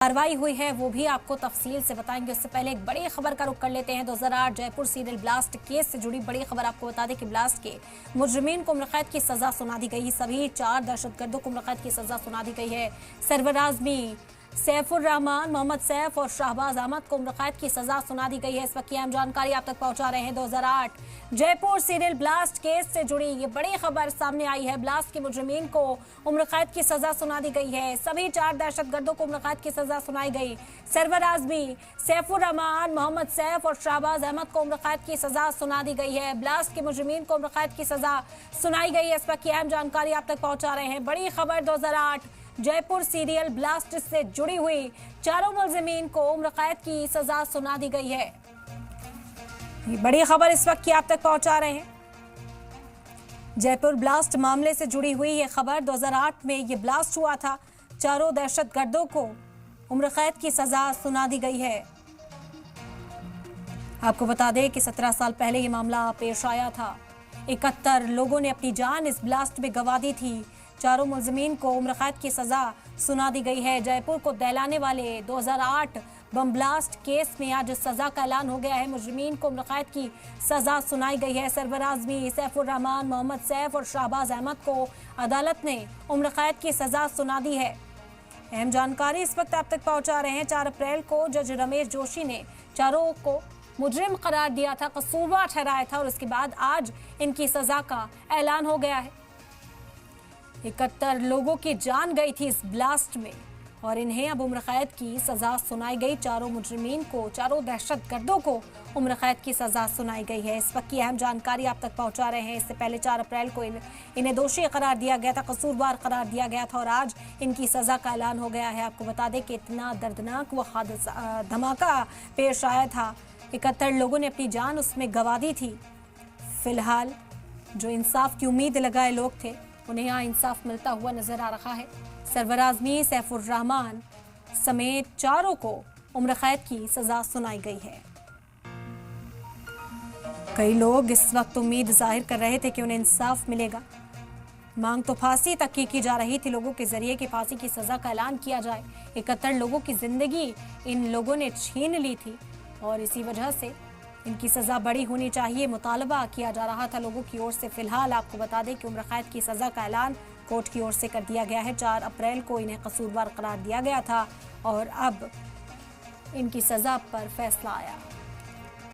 कार्रवाई हुई है वो भी आपको तफसील से बताएंगे। उससे पहले एक बड़ी खबर का रुख कर लेते हैं। 2008 जयपुर सीरियल ब्लास्ट केस से जुड़ी बड़ी खबर आपको बता दें कि ब्लास्ट के मुजरिमीन को उम्र कैद की सजा सुना दी गई। सभी 4 दहशतगर्दों को उम्र कैद की सजा सुना दी गई है। सरवर आजमी, सैफुर रहमान, मोहम्मद सैफ और शाहबाज अहमद को उम्र कैद की सजा सुना दी गई है। इस वक्त की अहम जानकारी आप तक पहुंचा रहे हैं। 2008 जयपुर सीरियल ब्लास्ट केस से जुड़ी ये बड़ी खबर सामने आई है। ब्लास्ट के मुजरिमीन को उम्र कैद की सजा सुना दी गई है। सभी 4 दहशतगर्दों को उम्र कैद की सजा सुनाई गई। सरवर आजमी, सैफुर रहमान, मोहम्मद सैफ और शाहबाज अहमद को उम्र कैद की सजा सुना दी गई है। ब्लास्ट के मुजरिमीन को उम्र कैद की सजा सुनाई गई है। इस वक्त की अहम जानकारी आप तक पहुंचा रहे हैं। बड़ी खबर 2008 जयपुर सीरियल ब्लास्ट से जुड़ी हुई 4 मुलजिमीन को उम्र कैद की सजा सुना दी गई है। ये बड़ी खबर इस वक्त की आप तक पहुंचा रहे हैं। जयपुर ब्लास्ट मामले से जुड़ी हुई ये खबर। 2008 में ये ब्लास्ट हुआ था। 4 दहशतगर्दों को उम्र कैद की सजा सुना दी गई है। आपको बता दें कि 17 साल पहले ये मामला पेश आया था। 71 लोगों ने अपनी जान इस ब्लास्ट में गंवा दी थी। 4 मुलजिमीन को उम्र कैद की सजा सुना दी गई है। जयपुर को दहलाने वाले 2008 बम ब्लास्ट केस में आज सजा का ऐलान हो गया है। मुजरिमीन को उम्र कैद की सजा सुनाई गई है। सरवर आजमी, सैफुर रहमान, मोहम्मद सैफ और शाहबाज अहमद को अदालत ने उम्र कैद की सजा सुना दी है। अहम जानकारी इस वक्त आप तक पहुंचा रहे हैं। 4 अप्रैल को जज रमेश जोशी ने चारों को मुजरिम करार दिया था, कसूरवार ठहराया था और उसके बाद आज इनकी सजा का ऐलान हो गया है। 71 लोगों की जान गई थी इस ब्लास्ट में और इन्हें अब उम्र कैद की सजा सुनाई गई। 4 मुजरिमीन को, 4 दहशतगर्दों को उम्र कैद की सजा सुनाई गई है। इस वक्त की अहम जानकारी आप तक पहुंचा रहे हैं। इससे पहले 4 अप्रैल को इन्हें दोषी करार दिया गया था, कसूरवार करार दिया गया था और आज इनकी सजा का ऐलान हो गया है। आपको बता दें कि इतना दर्दनाक वो हादसा, धमाका पेश आया था। 71 लोगों ने अपनी जान उसमें गंवा दी थी। फिलहाल जो इंसाफ की उम्मीद लगाए लोग थे उन्हें यहाँ इंसाफ मिलता हुआ नजर आ रहा है। सरवर आजमी, सैफुर रहमान समेत 4 को उम्र कैद की सजा सुनाई गई है। कई लोग इस वक्त उम्मीद जाहिर कर रहे थे कि उन्हें इंसाफ मिलेगा। मांग तो फांसी तक की जा रही थी, लोगों के जरिए कि फांसी की सजा का ऐलान किया जाए। 71 लोगों की जिंदगी इन लोगों ने छीन ली थी और इसी वजह से इनकी सजा बड़ी होनी चाहिए, मुतालबा किया जा रहा था लोगों की ओर से। फिलहाल आपको बता दें कि उम्र कैद की सजा का ऐलान कोर्ट की ओर से कर दिया गया है। 4 अप्रैल को इन्हें कसूरवार करार दिया गया था और अब इनकी सजा पर फैसला आया।